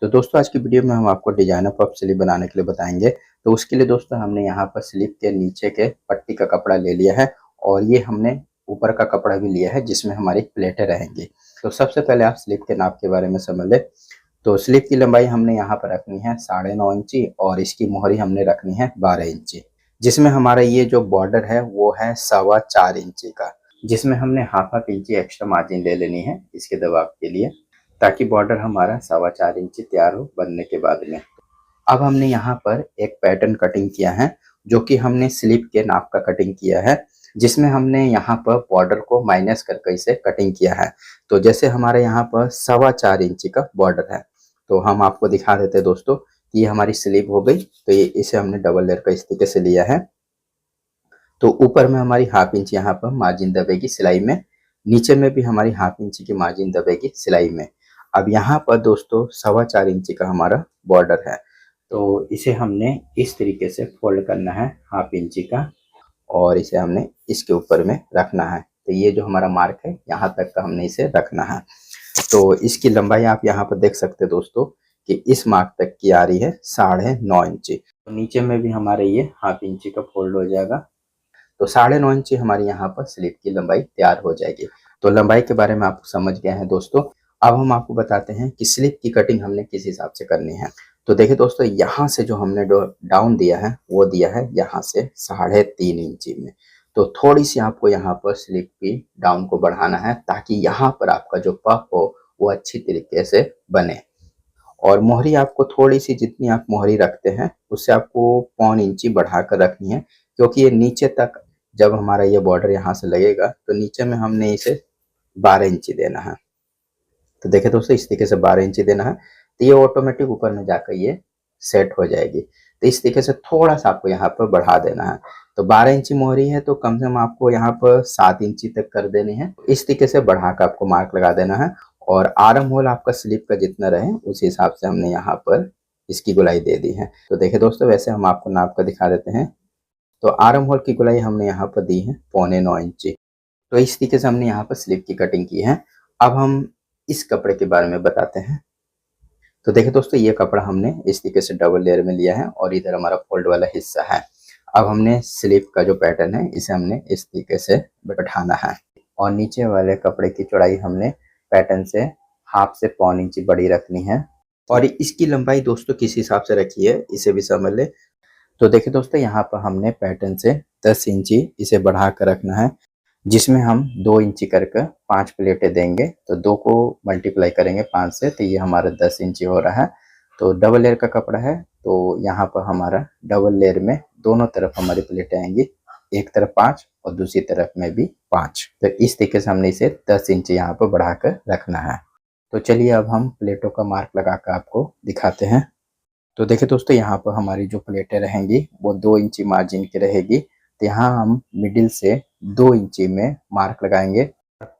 तो दोस्तों आज की वीडियो में हम आपको डिजाइनर पफ स्लीव बनाने के लिए बताएंगे। तो उसके लिए दोस्तों हमने यहाँ पर स्लीव के नीचे के पट्टी का कपड़ा ले लिया है और ये हमने ऊपर का कपड़ा भी लिया है जिसमें हमारी प्लेटें रहेंगी। तो सबसे पहले आप स्लीव के नाप के बारे में समझ ले। तो स्लीव की लंबाई हमने यहाँ पर रखनी है 9.5 इंची और इसकी मोहरी हमने रखनी है 12 इंची, जिसमें हमारा ये जो बॉर्डर है वो है 4.25 इंची का, जिसमें हमने हाफ इंची एक्स्ट्रा मार्जिन ले लेनी है इसके दबाव के लिए, ताकि बॉर्डर हमारा 4.25 इंची तैयार हो बनने के बाद में। अब हमने यहाँ पर एक पैटर्न कटिंग किया है जो कि हमने स्लीव के नाप का कटिंग किया है, जिसमें हमने यहाँ पर बॉर्डर को माइनस करके इसे कटिंग किया है। तो जैसे हमारे यहाँ पर 4.25 इंची का बॉर्डर है, तो हम आपको दिखा देते हैं दोस्तों कि ये हमारी स्लीव हो गई। तो ये इसे हमने डबल लेयर का इस तरीके से लिया है। तो ऊपर में हमारी हाफ इंच यहाँ पर मार्जिन दबेगी सिलाई में, नीचे में भी हमारी हाफ इंची की मार्जिन दबेगी सिलाई में। अब यहाँ पर दोस्तों 4.25 इंची का हमारा बॉर्डर है, तो इसे हमने इस तरीके से फोल्ड करना है हाफ इंची का और इसे हमने इसके ऊपर में रखना है। तो ये जो हमारा मार्क है यहाँ तक का हमने इसे रखना है। तो इसकी लंबाई आप यहाँ पर देख सकते हैं दोस्तों कि इस मार्क तक की आ रही है 9.5 इंची। तो नीचे में भी हमारे ये हाफ इंची का फोल्ड हो जाएगा। तो 9.5 इंची हमारी यहाँ पर स्लीव की लंबाई तैयार हो जाएगी। तो लंबाई के बारे में आप समझ गए हैं दोस्तों। अब हम आपको बताते हैं कि स्लीव की कटिंग हमने किस हिसाब से करनी है। तो देखिए दोस्तों, यहाँ से जो हमने डाउन दिया है वो दिया है यहाँ से 3.5 इंची में। तो थोड़ी सी आपको यहाँ पर स्लीव की डाउन को बढ़ाना है ताकि यहाँ पर आपका जो पफ हो वो अच्छी तरीके से बने। और मोहरी आपको थोड़ी सी, जितनी आप मोहरी रखते हैं उससे आपको 0.25 इंची बढ़ाकर रखनी है, क्योंकि ये नीचे तक जब हमारा ये बॉर्डर यहाँ से लगेगा तो नीचे में हमने इसे 12 इंची देना है। तो देखें दोस्तों, इस तरीके से 12 इंची देना है तो ये ऑटोमेटिक ऊपर में जाकर ये सेट हो जाएगी। तो इस तरीके से थोड़ा सा आपको यहाँ पर बढ़ा देना है। तो 12 इंची मोहरी है तो कम से कम आपको यहाँ पर 7 इंची तक कर देनी है। इस तरीके से बढ़ाकर आपको मार्क लगा देना है और आर्म होल आपका स्लीव का जितना रहे उस हिसाब से हमने यहाँ पर इसकी गोलाई दे दी है। तो देखिए दोस्तों, वैसे हम आपको नाप कर दिखा देते हैं। तो आर्म होल की गोलाई हमने यहाँ पर दी है 9.25 इंची। तो इस तरीके से हमने यहाँ पर स्लीव की कटिंग की है। अब हम इस कपड़े के बारे में बताते हैं। तो देखिए दोस्तों, ये कपड़ा हमने इस तरीके से डबल लेयर में लिया है और इधर हमारा फोल्ड वाला हिस्सा है। अब हमने स्लीव का जो पैटर्न है इसे हमने इस तरीके से बैठाना है और नीचे वाले कपड़े की चौड़ाई हमने पैटर्न से हाफ से 0.25 इंची बड़ी रखनी है। और इसकी लंबाई दोस्तों किस हिसाब से रखी है इसे भी समझ ले। तो देखिए दोस्तों, यहाँ पर हमने पैटर्न से 10 इंची इसे बढ़ा कर रखना है, जिसमें हम 2 इंची करके 5 प्लेटें देंगे। तो 2 को मल्टीप्लाई करेंगे 5 से तो ये हमारा 10 इंची हो रहा है। तो डबल लेयर का कपड़ा है तो यहाँ पर हमारा डबल लेयर में दोनों तरफ हमारी प्लेटें आएंगी, एक तरफ 5 और दूसरी तरफ में भी 5। तो इस तरीके से हमने इसे 10 इंची यहाँ पर बढ़ाकर रखना है। तो चलिए अब हम प्लेटों का मार्क लगाकर आपको दिखाते हैं। तो देखिए दोस्तों, यहाँ पर हमारी जो प्लेटें रहेंगी वो 2 इंची मार्जिन की रहेगी। तो यहाँ हम मिडिल से 2 इंची में मार्क लगाएंगे।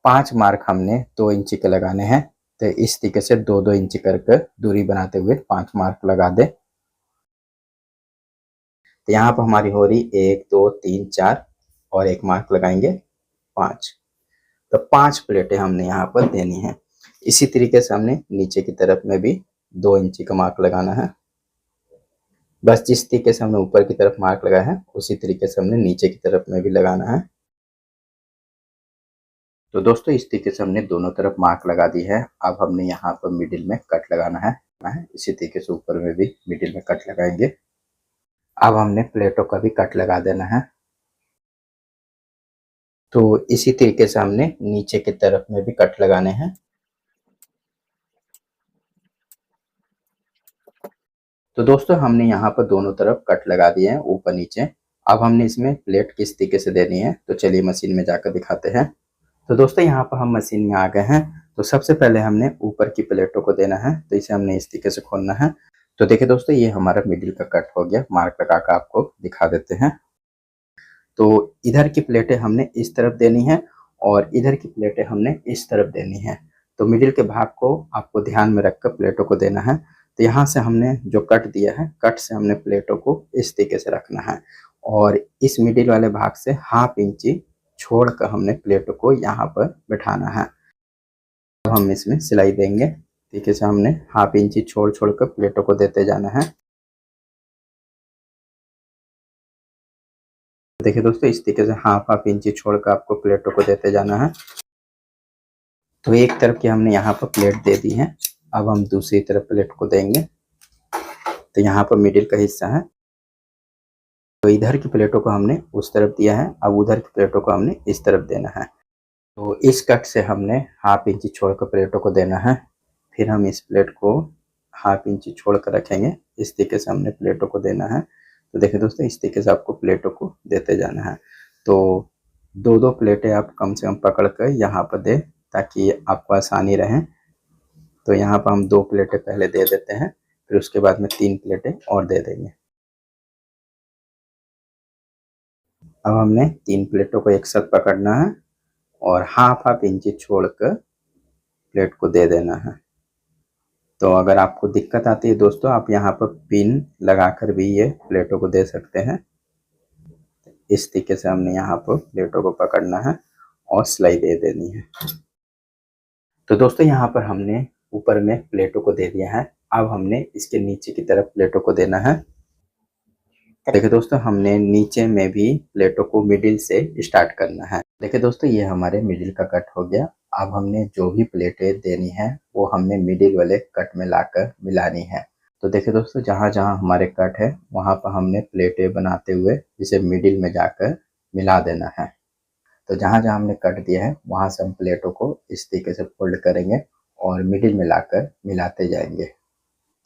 5 मार्क हमने 2 इंची के लगाने हैं। तो इस तरीके से 2-2 इंची करके दूरी बनाते हुए 5 मार्क लगा दे। तो यहाँ पर हमारी हो रही 1 2 3 4 और एक मार्क लगाएंगे 5। तो 5 प्लेटें हमने यहाँ पर देनी है। इसी तरीके से हमने नीचे की तरफ में भी 2 इंची का मार्क लगाना है। बस जिस तरीके से हमने ऊपर की तरफ मार्क लगाया है उसी तरीके से हमने नीचे की तरफ में भी लगाना है। तो दोस्तों, इस तरीके से हमने दोनों तरफ मार्क लगा दी है। अब हमने यहाँ पर मिडिल में कट लगाना है। इसी तरीके से ऊपर में भी मिडिल में कट लगाएंगे। अब हमने प्लेटों का भी कट लगा देना है। तो इसी तरीके से हमने नीचे की तरफ में भी कट लगाने हैं। तो दोस्तों, हमने यहाँ पर दोनों तरफ कट लगा दिए हैं ऊपर नीचे। अब हमने इसमें प्लेट किस तरीके से देनी है तो चलिए मशीन में जाकर दिखाते हैं। तो दोस्तों, यहाँ पर हम मशीन में आ गए हैं। तो सबसे पहले हमने ऊपर की प्लेटों को देना है। तो इसे हमने इस तरीके से खोलना है। तो देखिए दोस्तों, ये हमारा मिडिल का कट हो गया। मार्क लगा कर आपको दिखा देते हैं। तो इधर की प्लेटें हमने इस तरफ देनी है और इधर की प्लेटें हमने इस तरफ देनी है। तो मिडिल के भाग को आपको ध्यान में रखकर प्लेटों को देना है। तो यहाँ से हमने जो कट दिया है, कट से हमने प्लेटों को इस तरीके से रखना है और इस मिडिल वाले भाग से हाफ इंची छोड़कर हमने प्लेटों को यहाँ पर बैठाना है। अब हम इसमें सिलाई देंगे। तरीके से हमने हाफ इंची छोड़ छोड़ कर प्लेटों को देते जाना है। देखिए दोस्तों, इस तरीके से हाफ हाफ इंची छोड़कर आपको प्लेटों को देते जाना है। तो एक तरफ की हमने यहाँ पर प्लेट दे दी है, अब हम दूसरी तरफ प्लेट को देंगे। तो यहाँ पर मिडिल का हिस्सा है, तो इधर की प्लेटों को हमने उस तरफ दिया है, अब उधर की प्लेटों को हमने इस तरफ देना है। तो इस कट से हमने हाफ इंची छोड़कर प्लेटों को देना है। फिर हम इस प्लेट को हाफ इंची छोड़ कर रखेंगे, इस तरीके से हमने प्लेटों को देना है। तो देखिए दोस्तों, इस तरीके से आपको प्लेटों को देते जाना है। तो दो दो प्लेटें आप कम से कम पकड़ कर यहाँ पर दें ताकि आपको आसानी रहे। तो यहाँ पर हम 2 प्लेटें पहले दे देते हैं, फिर उसके बाद में 3 प्लेटें और दे देंगे। अब हमने 3 प्लेटों को एक साथ पकड़ना है और हाफ हाफ इंची छोड़कर प्लेट को दे देना है। तो अगर आपको दिक्कत आती है दोस्तों, आप यहाँ पर पिन लगाकर भी ये प्लेटों को दे सकते हैं। इस तरीके से हमने यहाँ पर प्लेटों को पकड़ना है और सिलाई दे देनी है। तो दोस्तों, यहाँ पर हमने ऊपर में प्लेटों को दे दिया है, अब हमने इसके नीचे की तरफ प्लेटों को देना है। देखिए दोस्तों, हमने नीचे में भी प्लेटों को मिडिल से स्टार्ट करना है। देखिए दोस्तों, ये हमारे मिडिल का कट हो गया। अब हमने जो भी प्लेटें देनी है वो हमने मिडिल वाले कट में लाकर मिलानी है। तो देखिए दोस्तों, जहाँ जहाँ हमारे कट है वहाँ पर हमने प्लेटें बनाते हुए इसे मिडिल में जाकर मिला देना है। तो जहाँ जहाँ हमने कट दिया है वहाँ से हम प्लेटों को इस तरीके से फोल्ड करेंगे और मिडिल में लाकर मिलाते जाएंगे।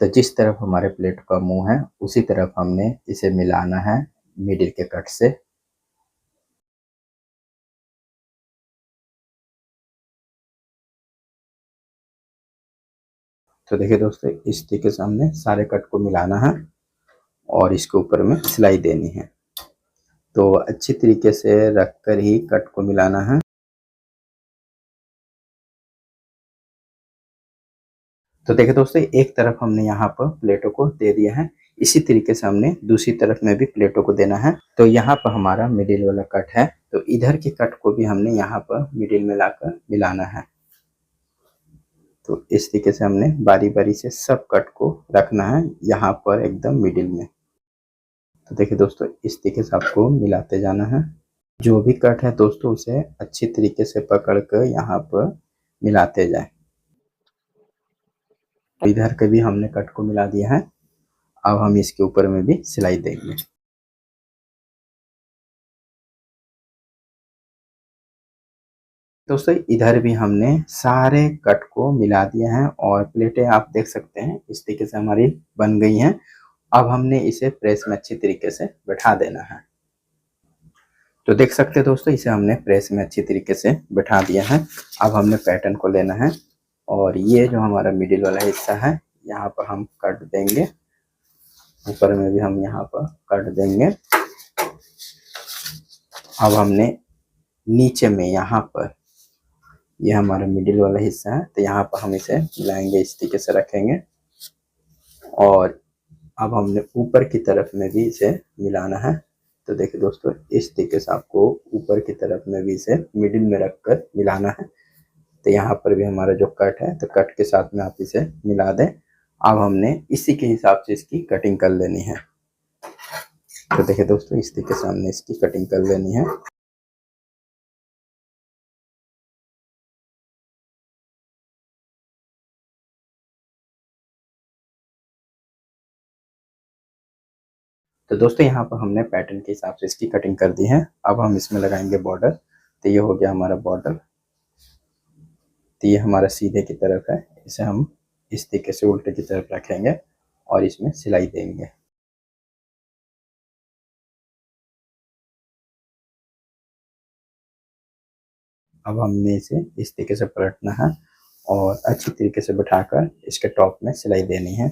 तो जिस तरफ हमारे प्लेट का मुंह है उसी तरफ हमने इसे मिलाना है मिडिल के कट से। तो देखिए दोस्तों, इस तरीके से हमने सारे कट को मिलाना है और इसके ऊपर में सिलाई देनी है। तो अच्छी तरीके से रखकर ही कट को मिलाना है। तो देखिए दोस्तों, एक तरफ हमने यहाँ पर प्लेटों को दे दिया है, इसी तरीके से हमने दूसरी तरफ में भी प्लेटों को देना है। तो यहाँ पर हमारा मिडिल वाला कट है, तो इधर के कट को भी हमने यहाँ पर मिडिल में लाकर मिलाना है। तो इस तरीके से हमने बारी बारी से सब कट को रखना है यहाँ पर एकदम मिडिल में। तो देखिए दोस्तों, इस तरीके से आपको मिलाते जाना है। जो भी कट है दोस्तों उसे अच्छी तरीके से पकड़ कर यहाँ पर मिलाते जाए। इधर के भी हमने कट को मिला दिया है, अब हम इसके ऊपर में भी सिलाई देंगे। दोस्तों, इधर भी हमने सारे कट को मिला दिया है और प्लेटें आप देख सकते हैं इस तरीके से हमारी बन गई हैं। अब हमने इसे प्रेस में अच्छी तरीके से बैठा देना है। तो देख सकते हैं दोस्तों, इसे हमने प्रेस में अच्छी तरीके से बैठा दिया है। अब हमने पैटर्न को लेना है और ये जो हमारा मिडिल वाला हिस्सा है यहाँ पर हम कट देंगे, ऊपर में भी हम यहाँ पर कट देंगे। अब हमने नीचे में यहाँ पर ये हमारा मिडिल वाला हिस्सा है, तो यहाँ पर हम इसे मिलाएंगे, इस तरीके से रखेंगे। और अब हमने ऊपर की तरफ में भी इसे मिलाना है। तो देखिए दोस्तों, इस तरीके से आपको ऊपर की तरफ में भी इसे मिडिल में रखकर मिलाना है। तो यहाँ पर भी हमारा जो कट है, तो कट के साथ में आप इसे मिला दें। अब हमने इसी के हिसाब से इसकी कटिंग कर लेनी है। तो देखिए दोस्तों, इस तरीके से हमने इसकी कटिंग कर लेनी है। तो दोस्तों, यहाँ पर हमने पैटर्न के हिसाब से इसकी कटिंग कर दी है। अब हम इसमें लगाएंगे बॉर्डर। तो ये हो गया हमारा बॉर्डर। तो ये हमारा सीधे की तरफ है, इसे हम इस तरीके से उल्टे की तरफ रखेंगे और इसमें सिलाई देंगे। अब हमने इसे इस तरीके से पलटना है और अच्छी तरीके से बिठाकर इसके टॉप में सिलाई देनी है।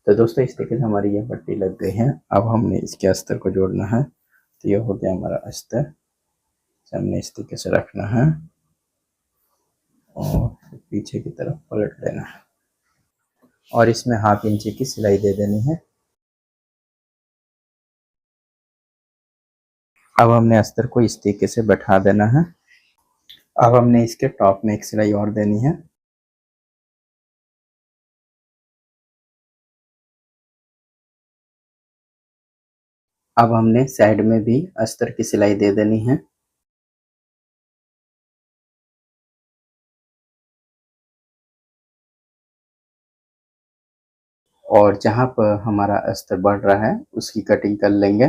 तो दोस्तों, इस तरीके से हमारी ये पट्टी लग गई है। अब हमने इसके अस्तर को जोड़ना है। तो ये हो गया हमारा अस्तर, हमने इस तरीके से रखना है और पीछे की तरफ पलट लेना है और इसमें हाफ इंची की सिलाई दे देनी है। अब हमने अस्तर को इस तरीके से बैठा देना है अब हमने इसके टॉप में एक सिलाई और देनी है। अब हमने साइड में भी अस्तर की सिलाई दे देनी है। और जहाँ पर हमारा अस्तर बढ़ रहा है उसकी कटिंग कर लेंगे।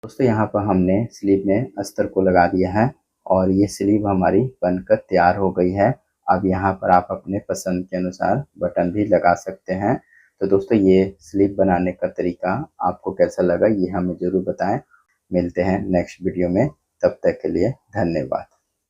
दोस्तों यहाँ पर हमने स्लीव में अस्तर को लगा दिया है और ये स्लीव हमारी बनकर तैयार हो गई है। अब यहाँ पर आप अपने पसंद के अनुसार बटन भी लगा सकते हैं। तो दोस्तों ये स्लीव बनाने का तरीका आपको कैसा लगा ये हमें ज़रूर बताएं। मिलते हैं नेक्स्ट वीडियो में, तब तक के लिए धन्यवाद।